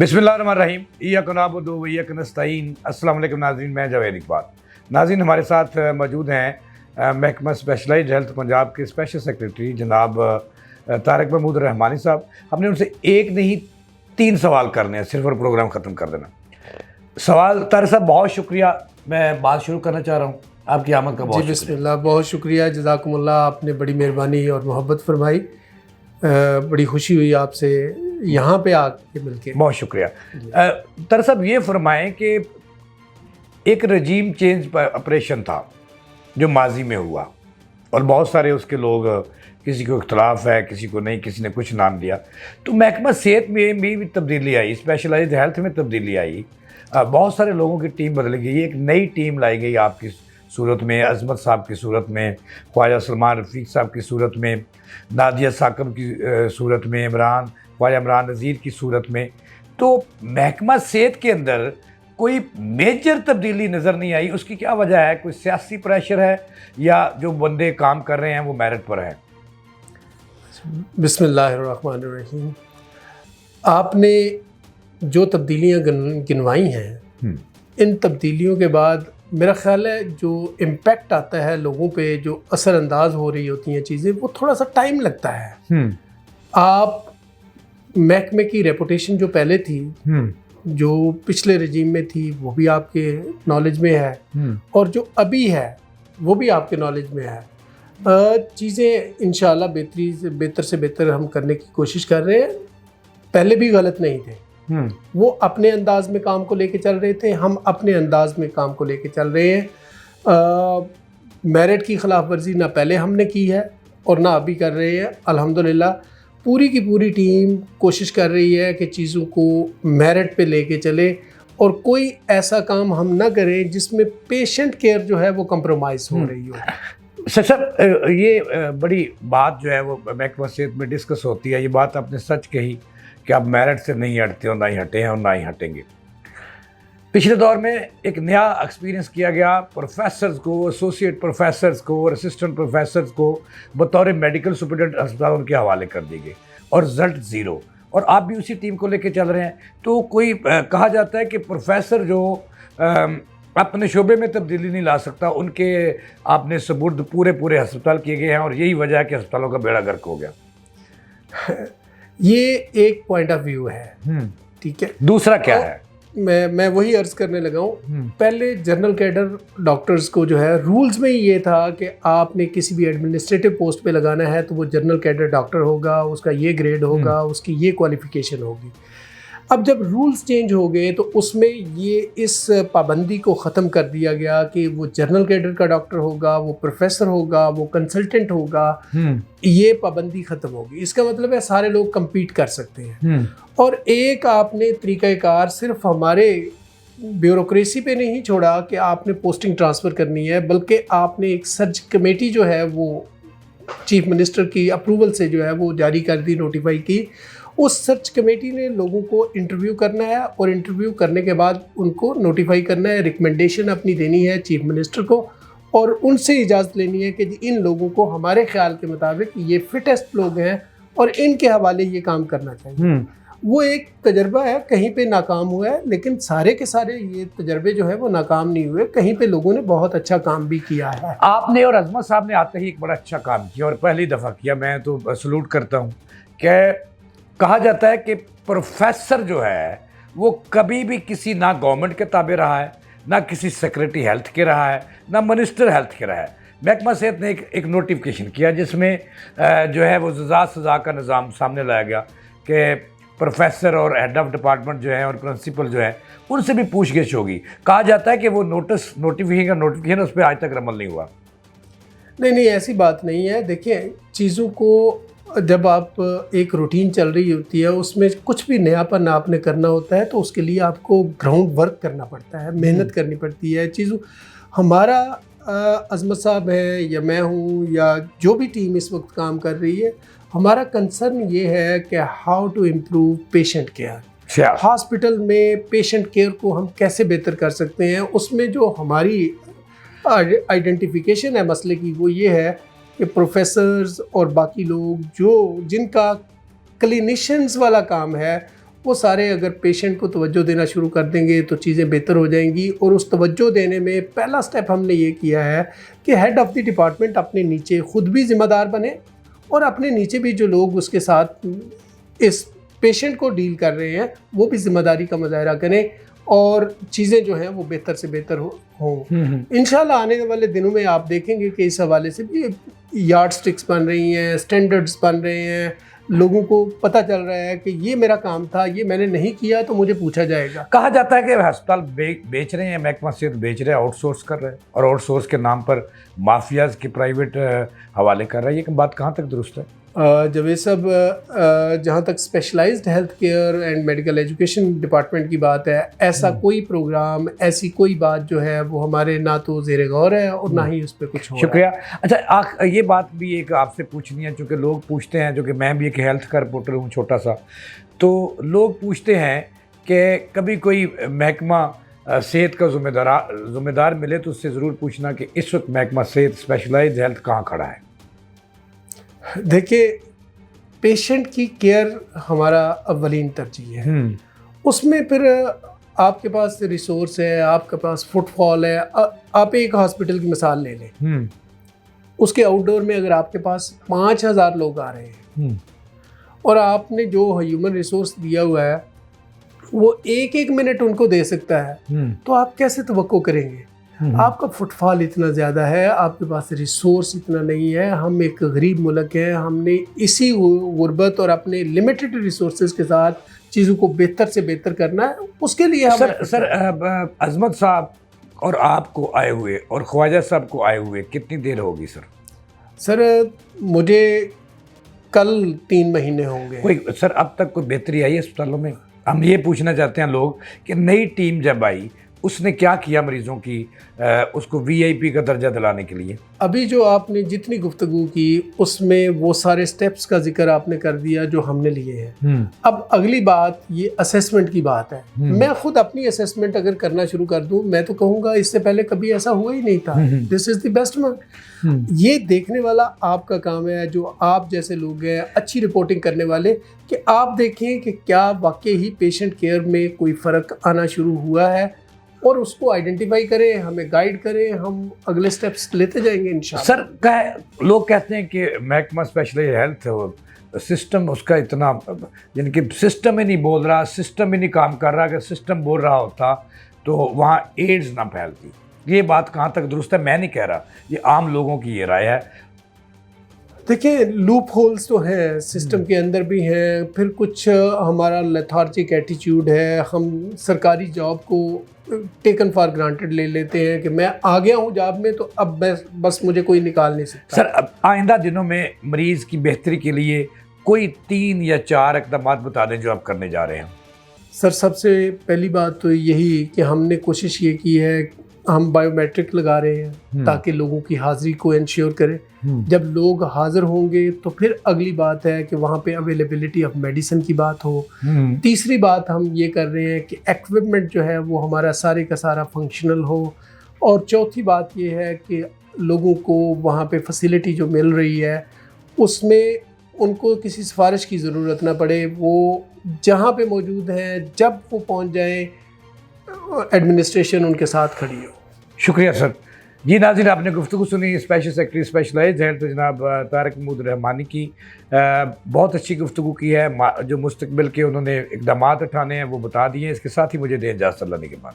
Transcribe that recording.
बिस्मिल्लाहिर्रहमानिर्रहीम इय्याका नअबुदु व इय्याका नस्तईन। अस्सलाम वालेकुम नाज़रीन, मैं जावेद इकबाल। नाज़रीन, हमारे साथ मौजूद हैं महकमा स्पेशलाइज्ड हेल्थ पंजाब के स्पेशल सेक्रेटरी जनाब तारिक महमूद रहमानी साहब। हमने उनसे एक नहीं 3 सवाल करने हैं सिर्फ और प्रोग्राम ख़त्म कर देना। सवाल तारिक साहब, बहुत शुक्रिया। मैं बात शुरू करना चाह रहा हूँ, आपकी आमद का बहुत बिस्मिल्लाह, बहुत शुक्रिया, जज़ाकुमुल्लाह। आपने बड़ी मेहरबानी और मोहब्बत फरमाई, बड़ी खुशी हुई आपसे यहाँ पे आके मिलके। बहुत शुक्रिया। तारिक साहब, ये फरमाएं कि एक रजीम चेंज ऑपरेशन था जो माजी में हुआ और बहुत सारे उसके लोग, किसी को इख्तलाफ है, किसी को नहीं, किसी ने कुछ नाम दिया। तो महकमा सेहत में भी तब्दीली आई, स्पेशलाइज्ड हेल्थ में तब्दीली आई, बहुत सारे लोगों की टीम बदल गई, एक नई टीम लाई गई आपकी सूरत में, अजमत साहब की सूरत में, ख्वाजा सलमान रफ़ीक साहब की सूरत में, नादिया साकब की सूरत में, ख्वाजा इमरान नज़ीर की सूरत में। तो महकमा सेहत के अंदर कोई मेजर तब्दीली नज़र नहीं आई। उसकी क्या वजह है? कोई सियासी प्रेशर है या जो बंदे काम कर रहे हैं वो मेरिट पर हैं? बिस्मिल्लाहिर्रहमानिर्रहीम। आपने जो तब्दीलियाँ गिनवाई हैं, इन तब्दीलियों के बाद मेरा ख़्याल है जो इम्पेक्ट आता है लोगों पे, जो असरअंदाज हो रही होती हैं चीज़ें, वो थोड़ा सा टाइम लगता है। आप महकमे की रेपुटेशन जो पहले थी, जो पिछले रजीम में थी, वो भी आपके नॉलेज में है, और जो अभी है वो भी आपके नॉलेज में है। चीज़ें इंशाअल्लाह बेहतर से बेहतर हम करने की कोशिश कर रहे हैं। पहले भी गलत नहीं थे, वो अपने अंदाज में काम को लेके चल रहे थे, हम अपने अंदाज में काम को लेके चल रहे हैं। मेरिट की खिलाफ वर्जी ना पहले हमने की है और ना अभी कर रहे हैं। अल्हम्दुलिल्लाह पूरी की पूरी टीम कोशिश कर रही है कि चीज़ों को मेरिट पे लेके चले और कोई ऐसा काम हम ना करें जिसमें पेशेंट केयर जो है वो कंप्रोमाइज़ हो रही हो। सर, ये बड़ी बात जो है वो महकमा सेहत में डिस्कस होती है। ये बात आपने सच कही कि आप मेरिट से नहीं हटते हो, ना ही हटे हैं और ना ही हटेंगे। पिछले दौर में एक नया एक्सपीरियंस किया गया, प्रोफेसर्स को, एसोसिएट प्रोफेसर्स को और असिस्टेंट प्रोफेसर्स को बतौर मेडिकल सुपरिटेंडेंट अस्पताल उनके हवाले कर दिए गए और रिजल्ट ज़ीरो। और आप भी उसी टीम को लेके चल रहे हैं। तो कोई कहा जाता है कि प्रोफेसर जो अपने शोबे में तब्दीली नहीं ला सकता, उनके आपने सबूत पूरे अस्पताल किए गए हैं और यही वजह है कि अस्पतालों का बेड़ा गर्क हो गया। ये एक पॉइंट ऑफ व्यू है, ठीक है। दूसरा क्या है? मैं वही अर्ज करने लगा हूँ। पहले जनरल कैडर डॉक्टर्स को जो है रूल्स में ही ये था कि आपने किसी भी एडमिनिस्ट्रेटिव पोस्ट पे लगाना है तो वो जनरल कैडर डॉक्टर होगा, उसका ये ग्रेड होगा, उसकी ये क्वालिफिकेशन होगी। अब जब रूल्स चेंज हो गए तो उसमें ये इस पाबंदी को ख़त्म कर दिया गया कि वो जनरल कैडर का डॉक्टर होगा, वो प्रोफेसर होगा, वो कंसल्टेंट होगा, ये पाबंदी ख़त्म होगी। इसका मतलब है सारे लोग compete कर सकते हैं। और एक आपने तरीक़ाकार सिर्फ हमारे ब्यूरोक्रेसी पे नहीं छोड़ा कि आपने पोस्टिंग ट्रांसफ़र करनी है, बल्कि आपने एक सर्च कमेटी जो है वो चीफ मिनिस्टर की अप्रूवल से जो है वो जारी कर दी, नोटिफाई की। उस सर्च कमेटी ने लोगों को इंटरव्यू करना है और इंटरव्यू करने के बाद उनको नोटिफाई करना है, रिकमेंडेशन अपनी देनी है चीफ मिनिस्टर को और उनसे इजाज़त लेनी है कि इन लोगों को हमारे ख्याल के मुताबिक ये फिटेस्ट लोग हैं और इनके हवाले ये काम करना चाहिए। वो एक तजर्बा है, कहीं पे नाकाम हुआ है, लेकिन सारे के सारे ये तजर्बे जो है वो नाकाम नहीं हुए। कहीं पे लोगों ने बहुत अच्छा काम भी किया है। आपने और अजमत साहब ने आते ही एक बड़ा अच्छा काम किया और पहली दफ़ा किया, मैं तो सलूट करता हूँ। कि कहा जाता है कि प्रोफेसर जो है वो कभी भी किसी ना गवर्नमेंट के ताबे रहा है, ना किसी सेक्रेटरी हेल्थ के रहा है, ना मिनिस्टर हेल्थ के रहा है। महकमा सेहत ने एक नोटिफिकेशन किया जिसमें जो है वो सज़ा का निज़ाम सामने लाया गया कि प्रोफेसर और हेड ऑफ डिपार्टमेंट जो है और प्रिंसिपल जो है उनसे भी पूछगिछ होगी। कहा जाता है कि वो नोटिफिकेशन उस पर आज तक अमल नहीं हुआ। नहीं, ऐसी बात नहीं है। देखिए, चीज़ों को जब आप एक रूटीन चल रही होती है, उसमें कुछ भी नयापन आपने करना होता है तो उसके लिए आपको ग्राउंड वर्क करना पड़ता है, मेहनत करनी पड़ती है। चीज़ों हमारा अजमत साहब है या मैं हूँ या जो भी टीम इस वक्त काम कर रही है, हमारा कंसर्न ये है कि how to improve patient care. Hospital में पेशेंट केयर को हम कैसे बेहतर कर सकते हैं, उसमें जो हमारी आइडेंटिफिकेशन है मसले की, वो ये है कि प्रोफेसर्स और बाकी लोग जिनका क्लिनिशियंस वाला काम है وہ سارے اگر پیشنٹ کو توجہ دینا شروع کر دیں گے تو چیزیں بہتر ہو جائیں گی. اور اس توجہ دینے میں پہلا سٹیپ ہم نے یہ کیا ہے کہ ہیڈ آف دی ڈپارٹمنٹ اپنے نیچے خود بھی ذمہ دار بنے اور اپنے نیچے بھی جو لوگ اس کے ساتھ اس پیشنٹ کو ڈیل کر رہے ہیں وہ بھی ذمہ داری کا مظاہرہ کریں اور چیزیں جو ہیں وہ بہتر سے بہتر ہوں. انشاءاللہ آنے والے دنوں میں آپ دیکھیں گے کہ اس حوالے سے بھی یارڈ سٹکس بن رہی ہیں, اسٹینڈرڈز بن رہے ہیں, لوگوں کو پتہ چل رہا ہے کہ یہ میرا کام تھا, یہ میں نے نہیں کیا تو مجھے پوچھا جائے گا. کہا جاتا ہے کہ ہسپتال بیچ رہے ہیں, محکمہ صحت بیچ رہے ہیں, آؤٹ سورس کر رہے ہیں اور آؤٹ سورس کے نام پر مافیاز کے پرائیویٹ حوالے کر رہے ہیں. یہ بات کہاں تک درست ہے؟ جاوید صاحب, جہاں تک specialised health care and medical education department کی بات ہے, ایسا کوئی پروگرام, ایسی کوئی بات جو ہے وہ ہمارے نہ تو زیر غور ہے اور نہ ہی اس پہ کچھ ہو رہا ہے. شکریہ. اچھا, یہ بات بھی ایک آپ سے پوچھنی ہے, چونکہ لوگ پوچھتے ہیں, جو کہ میں بھی ایک ہیلتھ کا رپورٹر ہوں چھوٹا سا, تو لوگ پوچھتے ہیں کہ کبھی کوئی محکمہ صحت کا ذمہ دار ملے تو اس سے ضرور پوچھنا کہ اس وقت محکمہ صحت اسپیشلائزڈ ہیلتھ کہاں کھڑا ہے. دیکھیے, پیشنٹ کی کیئر ہمارا اولین ترجیح ہے. اس میں پھر آپ کے پاس ریسورس ہے, آپ کے پاس فٹ فال ہے. آپ ایک ہاسپٹل کی مثال لے لیں, اس کے آؤٹ ڈور میں اگر آپ کے پاس 5000 لوگ آ رہے ہیں اور آپ نے جو ہیومن ریسورس دیا ہوا ہے وہ ایک منٹ ان کو دے سکتا ہے, تو آپ کیسے توقع کریں گے؟ آپ کا فٹ فال اتنا زیادہ ہے, آپ کے پاس ریسورس اتنا نہیں ہے. ہم ایک غریب ملک ہیں, ہم نے اسی غربت اور اپنے لمیٹڈ ریسورسز کے ساتھ چیزوں کو بہتر سے بہتر کرنا ہے. اس کے لیے سر عظمت صاحب اور آپ کو آئے ہوئے اور خواجہ صاحب کو آئے ہوئے کتنی دیر ہوگی سر؟ سر مجھے کل 3 مہینے ہوں گے. سر اب تک کوئی بہتری آئی ہے اسپتالوں میں؟ ہم یہ پوچھنا چاہتے ہیں لوگ کہ نئی ٹیم جب آئی اس نے کیا کیا مریضوں کی اس کو وی آئی پی کا درجہ دلانے کے لیے؟ ابھی جو آپ نے جتنی گفتگو کی اس میں وہ سارے سٹیپس کا ذکر آپ نے کر دیا جو ہم نے لیے ہیں. اب اگلی بات یہ اسیسمنٹ کی بات ہے. میں خود اپنی اسیسمنٹ اگر کرنا شروع کر دوں, میں تو کہوں گا اس سے پہلے کبھی ایسا ہوا ہی نہیں تھا. دس از دی بیسٹ ون. یہ دیکھنے والا آپ کا کام ہے, جو آپ جیسے لوگ ہیں اچھی رپورٹنگ کرنے والے, کہ آپ دیکھیں کہ کیا واقعی ہی پیشنٹ کیئر میں کوئی فرق آنا شروع ہوا ہے اور اس کو آئیڈینٹیفائی کریں, ہمیں گائیڈ کریں, ہم اگلے سٹیپس لیتے جائیں گے انشاءاللہ. سر لوگ کہتے ہیں کہ محکمہ اسپیشلائزڈ ہیلتھ سسٹم اس کا اتنا, یعنی کہ سسٹم ہی نہیں بول رہا, سسٹم ہی نہیں کام کر رہا. اگر سسٹم بول رہا ہوتا تو وہاں ایڈز نہ پھیلتی. یہ بات کہاں تک درست ہے؟ میں نہیں کہہ رہا, یہ عام لوگوں کی یہ رائے ہے. دیکھیں, لوپ ہولز تو ہیں سسٹم کے اندر بھی ہیں. پھر کچھ ہمارا لیتھارجک ایٹیچیوڈ ہے, ہم سرکاری جاب کو ٹیکن فار گرانٹیڈ لے لیتے ہیں کہ میں آ گیا ہوں جاب میں تو اب بس مجھے کوئی نکال نہیں سکتا. سر آئندہ دنوں میں مریض کی بہتری کے لیے کوئی 3 یا 4 اقدامات بتا دیں جو آپ کرنے جا رہے ہیں. سر سب سے پہلی بات تو یہی کہ ہم نے کوشش یہ کی ہے, ہم بائیو میٹرک لگا رہے ہیں تاکہ لوگوں کی حاضری کو انشیور کرے. جب لوگ حاضر ہوں گے تو پھر اگلی بات ہے کہ وہاں پہ اویلیبلٹی آف میڈیسن کی بات ہو. تیسری بات ہم یہ کر رہے ہیں کہ ایکوپمنٹ جو ہے وہ ہمارا سارے کا سارا فنکشنل ہو. اور چوتھی بات یہ ہے کہ لوگوں کو وہاں پہ فیسیلٹی جو مل رہی ہے اس میں ان کو کسی سفارش کی ضرورت نہ پڑے, وہ جہاں پہ موجود ہیں جب وہ پہنچ جائیں ایڈمنسٹریشن ان کے ساتھ کھڑی ہو. شکریہ سر. جی ناظرین, آپ نے گفتگو سنی اسپیشل سیکرٹری اسپیشلائزڈ ہیلتھ جناب طارق محمود رحمانی کی. بہت اچھی گفتگو کی ہے. جو مستقبل کے انہوں نے اقدامات اٹھانے ہیں وہ بتا دیے. اس کے ساتھ ہی مجھے دیں اجازت اللہ نے کے بعد.